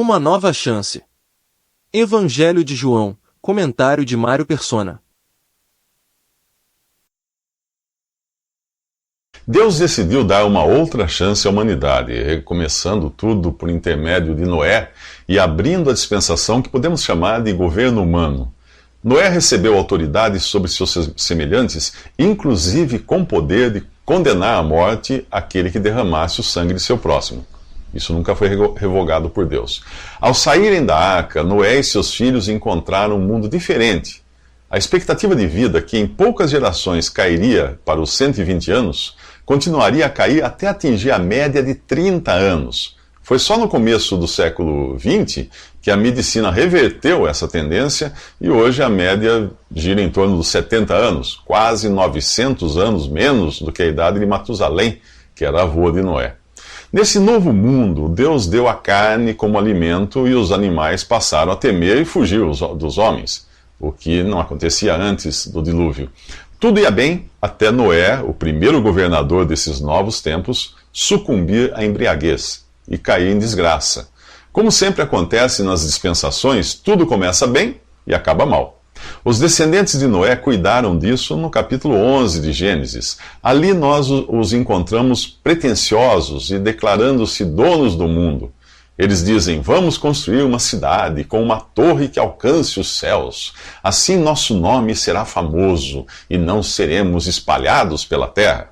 Uma nova chance. Evangelho de João, comentário de Mário Persona. Deus decidiu dar uma outra chance à humanidade, recomeçando tudo por intermédio de Noé e abrindo a dispensação que podemos chamar de governo humano. Noé recebeu autoridade sobre seus semelhantes, inclusive com poder de condenar à morte aquele que derramasse o sangue de seu próximo. Isso nunca foi revogado por Deus. Ao saírem da arca, Noé e seus filhos encontraram um mundo diferente. A expectativa de vida, que em poucas gerações cairia para os 120 anos, continuaria a cair até atingir a média de 30 anos. Foi só no começo do século XX que a medicina reverteu essa tendência e hoje a média gira em torno dos 70 anos, quase 900 anos menos do que a idade de Matusalém, que era avô de Noé. Nesse novo mundo, Deus deu a carne como alimento e os animais passaram a temer e fugir dos homens, o que não acontecia antes do dilúvio. Tudo ia bem até Noé, o primeiro governador desses novos tempos, sucumbir à embriaguez e cair em desgraça. Como sempre acontece nas dispensações, tudo começa bem e acaba mal. Os descendentes de Noé cuidaram disso no capítulo 11 de Gênesis. Ali nós os encontramos pretensiosos e declarando-se donos do mundo. Eles dizem: vamos construir uma cidade com uma torre que alcance os céus. Assim nosso nome será famoso e não seremos espalhados pela terra.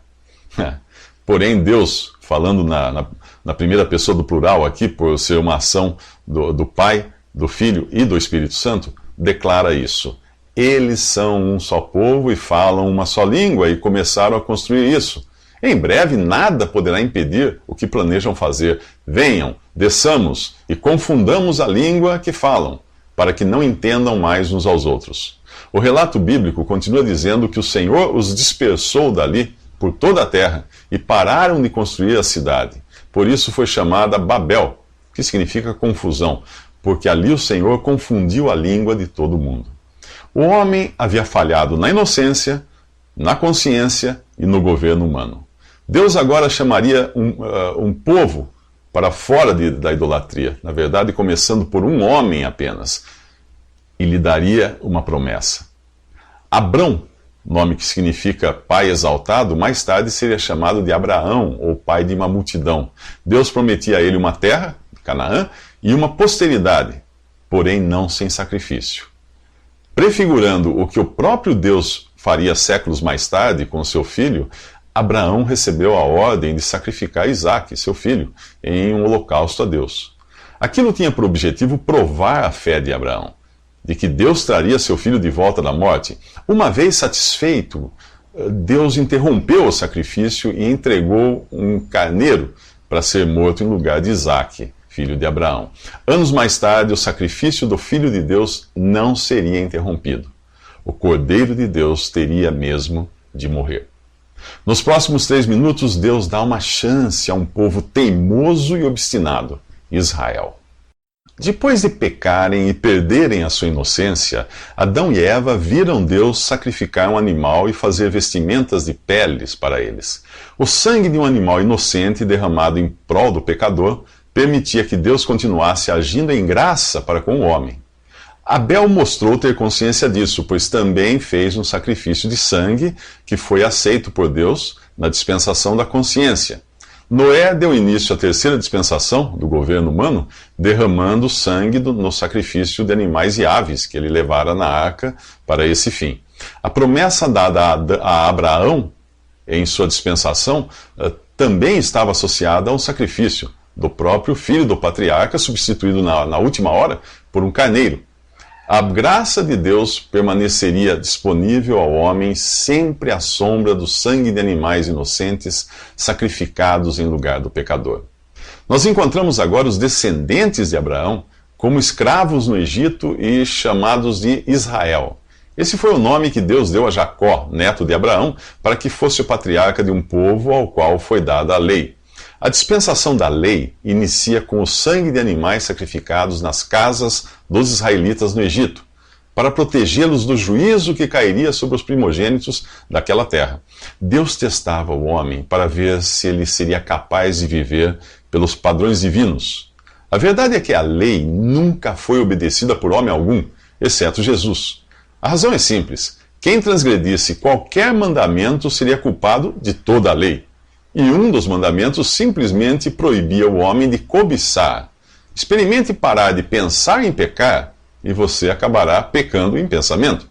Porém, Deus, falando na primeira pessoa do plural aqui, por ser uma ação do Pai, do Filho e do Espírito Santo, declara isso. Eles são um só povo e falam uma só língua e começaram a construir isso. Em breve nada poderá impedir o que planejam fazer. Venham, desçamos e confundamos a língua que falam, para que não entendam mais uns aos outros. O relato bíblico continua dizendo que o Senhor os dispersou dali por toda a terra e pararam de construir a cidade. Por isso foi chamada Babel, que significa confusão, porque ali o Senhor confundiu a língua de todo mundo. O homem havia falhado na inocência, na consciência e no governo humano. Deus agora chamaria um povo para fora da idolatria, na verdade, começando por um homem apenas, e lhe daria uma promessa. Abrão, nome que significa pai exaltado, mais tarde seria chamado de Abraão, ou pai de uma multidão. Deus prometia a ele uma terra, Canaã, e uma posteridade, porém não sem sacrifício. Prefigurando o que o próprio Deus faria séculos mais tarde com seu filho, Abraão recebeu a ordem de sacrificar Isaque, seu filho, em um holocausto a Deus. Aquilo tinha por objetivo provar a fé de Abraão, de que Deus traria seu filho de volta da morte. Uma vez satisfeito, Deus interrompeu o sacrifício e entregou um carneiro para ser morto em lugar de Isaque, filho de Abraão. Anos mais tarde, o sacrifício do Filho de Deus não seria interrompido. O Cordeiro de Deus teria mesmo de morrer. Nos próximos 3 minutos, Deus dá uma chance a um povo teimoso e obstinado, Israel. Depois de pecarem e perderem a sua inocência, Adão e Eva viram Deus sacrificar um animal e fazer vestimentas de peles para eles. O sangue de um animal inocente derramado em prol do pecador permitia que Deus continuasse agindo em graça para com o homem. Abel mostrou ter consciência disso, pois também fez um sacrifício de sangue que foi aceito por Deus na dispensação da consciência. Noé deu início à terceira dispensação do governo humano, derramando sangue no sacrifício de animais e aves que ele levara na arca para esse fim. A promessa dada a Abraão em sua dispensação também estava associada a um sacrifício do próprio filho do patriarca, substituído na última hora por um carneiro. A graça de Deus permaneceria disponível ao homem sempre à sombra do sangue de animais inocentes sacrificados em lugar do pecador. Nós encontramos agora os descendentes de Abraão como escravos no Egito e chamados de Israel. Esse foi o nome que Deus deu a Jacó, neto de Abraão, para que fosse o patriarca de um povo ao qual foi dada a lei. A dispensação da lei inicia com o sangue de animais sacrificados nas casas dos israelitas no Egito, para protegê-los do juízo que cairia sobre os primogênitos daquela terra. Deus testava o homem para ver se ele seria capaz de viver pelos padrões divinos. A verdade é que a lei nunca foi obedecida por homem algum, exceto Jesus. A razão é simples. Quem transgredisse qualquer mandamento seria culpado de toda a lei. E um dos mandamentos simplesmente proibia o homem de cobiçar. Experimente parar de pensar em pecar e você acabará pecando em pensamento.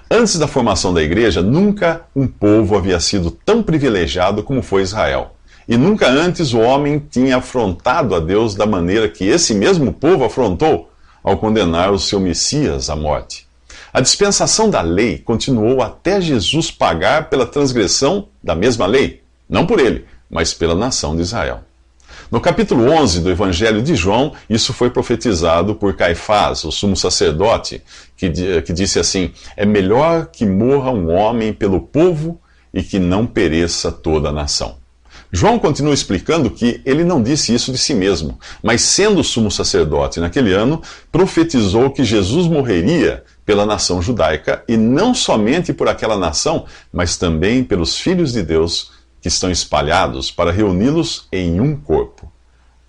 Antes da formação da igreja, nunca um povo havia sido tão privilegiado como foi Israel. E nunca antes o homem tinha afrontado a Deus da maneira que esse mesmo povo afrontou ao condenar o seu Messias à morte. A dispensação da lei continuou até Jesus pagar pela transgressão da mesma lei. Não por ele, mas pela nação de Israel. No capítulo 11 do Evangelho de João, isso foi profetizado por Caifás, o sumo sacerdote, que disse assim: é melhor que morra um homem pelo povo e que não pereça toda a nação. João continua explicando que ele não disse isso de si mesmo, mas sendo sumo sacerdote naquele ano, profetizou que Jesus morreria pela nação judaica, e não somente por aquela nação, mas também pelos filhos de Deus que estão espalhados para reuni-los em um corpo.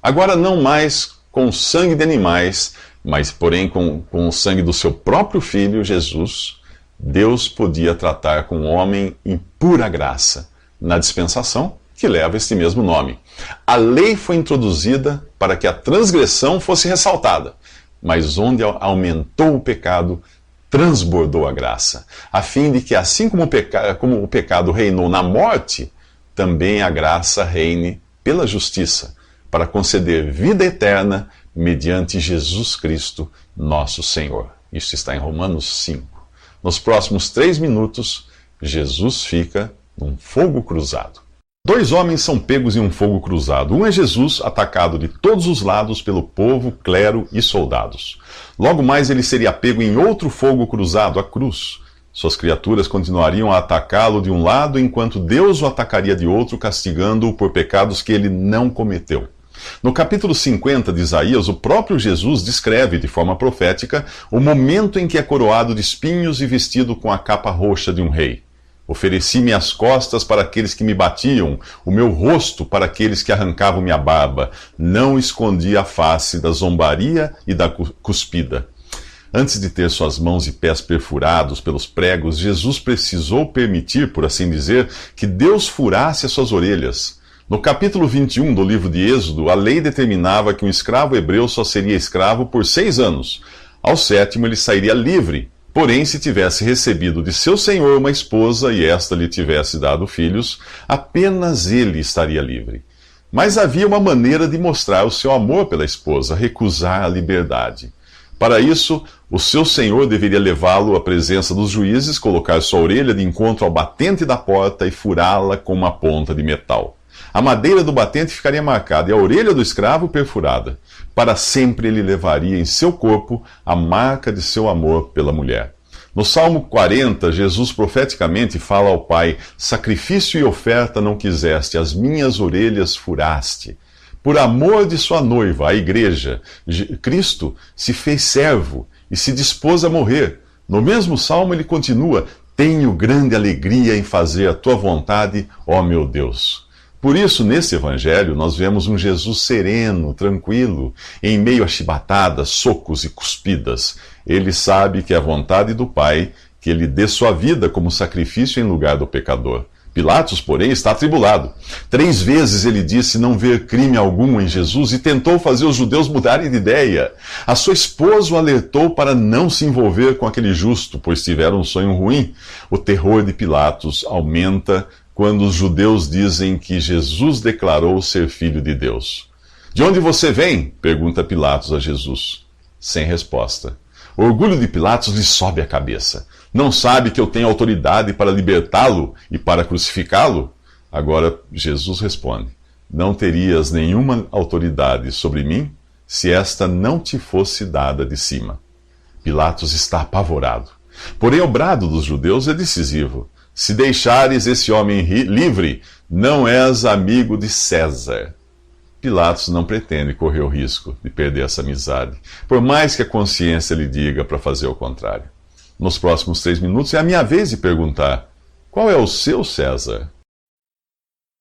Agora não mais com sangue de animais, mas porém com o sangue do seu próprio Filho, Jesus, Deus podia tratar com o homem em pura graça, na dispensação que leva este mesmo nome. A lei foi introduzida para que a transgressão fosse ressaltada, mas onde aumentou o pecado, transbordou a graça, a fim de que assim como o pecado reinou na morte, também a graça reine pela justiça, para conceder vida eterna mediante Jesus Cristo, nosso Senhor. Isso está em Romanos 5. Nos próximos 3 minutos, Jesus fica num fogo cruzado. 2 homens são pegos em um fogo cruzado. Um é Jesus, atacado de todos os lados pelo povo, clero e soldados. Logo mais ele seria pego em outro fogo cruzado, a cruz. Suas criaturas continuariam a atacá-lo de um lado, enquanto Deus o atacaria de outro, castigando-o por pecados que ele não cometeu. No capítulo 50 de Isaías, o próprio Jesus descreve, de forma profética, o momento em que é coroado de espinhos e vestido com a capa roxa de um rei. Ofereci minhas costas para aqueles que me batiam, o meu rosto para aqueles que arrancavam minha barba. Não escondi a face da zombaria e da cuspida. Antes de ter suas mãos e pés perfurados pelos pregos, Jesus precisou permitir, por assim dizer, que Deus furasse as suas orelhas. No capítulo 21 do livro de Êxodo, a lei determinava que um escravo hebreu só seria escravo por 6 anos. Ao 7º ele sairia livre. Porém, se tivesse recebido de seu senhor uma esposa e esta lhe tivesse dado filhos, apenas ele estaria livre. Mas havia uma maneira de mostrar o seu amor pela esposa: recusar a liberdade. Para isso, o seu senhor deveria levá-lo à presença dos juízes, colocar sua orelha de encontro ao batente da porta e furá-la com uma ponta de metal. A madeira do batente ficaria marcada e a orelha do escravo perfurada. Para sempre ele levaria em seu corpo a marca de seu amor pela mulher. No Salmo 40, Jesus profeticamente fala ao Pai: sacrifício e oferta não quiseste, as minhas orelhas furaste. Por amor de sua noiva, a igreja, Cristo se fez servo e se dispôs a morrer. No mesmo salmo ele continua: tenho grande alegria em fazer a tua vontade, ó meu Deus. Por isso, nesse evangelho, nós vemos um Jesus sereno, tranquilo, em meio a chibatadas, socos e cuspidas. Ele sabe que é a vontade do Pai que ele dê sua vida como sacrifício em lugar do pecador. Pilatos, porém, está atribulado. 3 vezes ele disse não ver crime algum em Jesus e tentou fazer os judeus mudarem de ideia. A sua esposa o alertou para não se envolver com aquele justo, pois tiveram um sonho ruim. O terror de Pilatos aumenta quando os judeus dizem que Jesus declarou ser filho de Deus. De onde você vem? Pergunta Pilatos a Jesus. Sem resposta. O orgulho de Pilatos lhe sobe a cabeça. Não sabe que eu tenho autoridade para libertá-lo e para crucificá-lo? Agora Jesus responde: não terias nenhuma autoridade sobre mim se esta não te fosse dada de cima. Pilatos está apavorado. Porém, o brado dos judeus é decisivo. Se deixares esse homem livre, não és amigo de César. Pilatos não pretende correr o risco de perder essa amizade, por mais que a consciência lhe diga para fazer o contrário. Nos próximos 3 minutos é a minha vez de perguntar: qual é o seu César?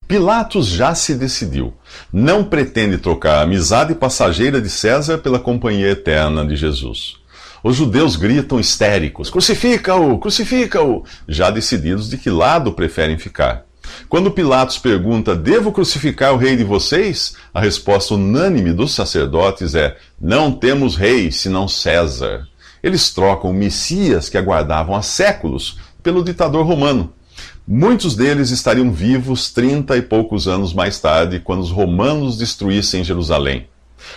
Pilatos já se decidiu. Não pretende trocar a amizade passageira de César pela companhia eterna de Jesus. Os judeus gritam histéricos: crucifica-o, crucifica-o, já decididos de que lado preferem ficar. Quando Pilatos pergunta: devo crucificar o rei de vocês? A resposta unânime dos sacerdotes é: não temos rei senão César. Eles trocam o Messias que aguardavam há séculos pelo ditador romano. Muitos deles estariam vivos 30 e poucos anos mais tarde, quando os romanos destruíssem Jerusalém.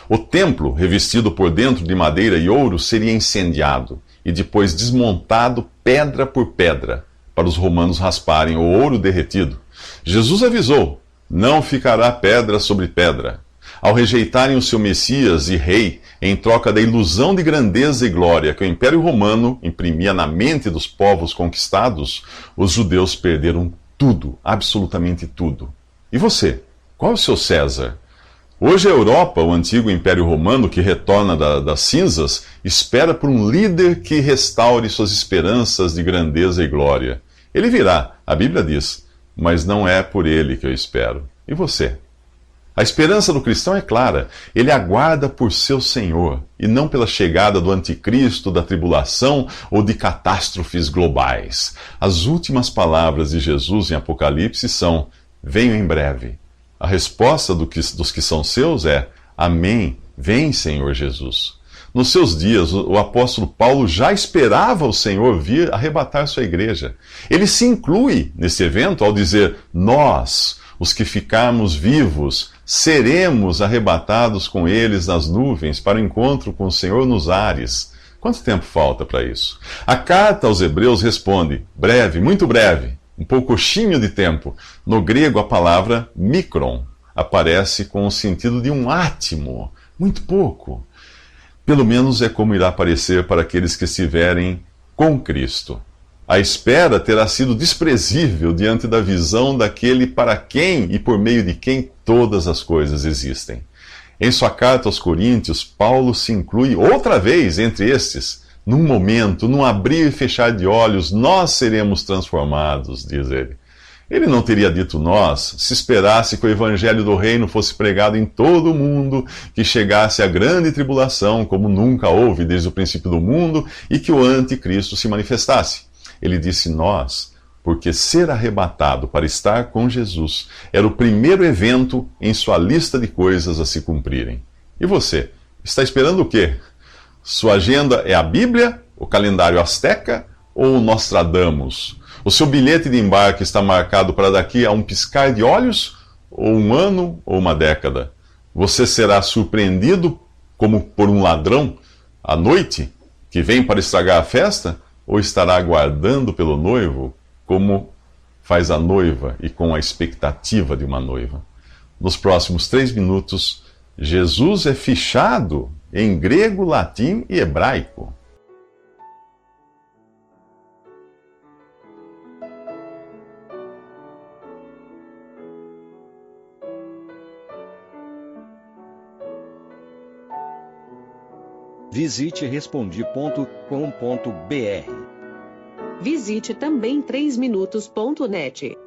O templo, revestido por dentro de madeira e ouro, seria incendiado e depois desmontado pedra por pedra, para os romanos rasparem o ouro derretido. Jesus avisou: não ficará pedra sobre pedra. Ao rejeitarem o seu Messias e rei, em troca da ilusão de grandeza e glória que o Império Romano imprimia na mente dos povos conquistados, os judeus perderam tudo, absolutamente tudo. E você? Qual é o seu César? Hoje a Europa, o antigo Império Romano que retorna das cinzas, espera por um líder que restaure suas esperanças de grandeza e glória. Ele virá, a Bíblia diz, mas não é por ele que eu espero. E você? A esperança do cristão é clara. Ele aguarda por seu Senhor, e não pela chegada do anticristo, da tribulação ou de catástrofes globais. As últimas palavras de Jesus em Apocalipse são: venho em breve. A resposta dos que são seus é: amém, vem, Senhor Jesus. Nos seus dias, o apóstolo Paulo já esperava o Senhor vir arrebatar sua igreja. Ele se inclui nesse evento ao dizer: nós, os que ficarmos vivos, seremos arrebatados com eles nas nuvens para o encontro com o Senhor nos ares. Quanto tempo falta para isso? A carta aos Hebreus responde: breve, muito breve, um poucochinho de tempo. No grego, a palavra micron aparece com o sentido de um átimo, muito pouco. Pelo menos é como irá parecer para aqueles que estiverem com Cristo. A espera terá sido desprezível diante da visão daquele para quem e por meio de quem todas as coisas existem. Em sua carta aos Coríntios, Paulo se inclui outra vez entre estes. Num momento, num abrir e fechar de olhos, nós seremos transformados, diz ele. Ele não teria dito nós se esperasse que o evangelho do reino fosse pregado em todo o mundo, que chegasse a grande tribulação, como nunca houve desde o princípio do mundo, e que o anticristo se manifestasse. Ele disse nós, porque ser arrebatado para estar com Jesus era o primeiro evento em sua lista de coisas a se cumprirem. E você, está esperando o quê? Sua agenda é a Bíblia, o calendário asteca ou o Nostradamus? O seu bilhete de embarque está marcado para daqui a um piscar de olhos, ou um ano, ou uma década? Você será surpreendido como por um ladrão à noite que vem para estragar a festa? Ou estará aguardando pelo noivo, como faz a noiva e com a expectativa de uma noiva? Nos próximos 3 minutos, Jesus é fichado em grego, latim e hebraico. Visite Respondi.com.br. Visite também 3minutos.net.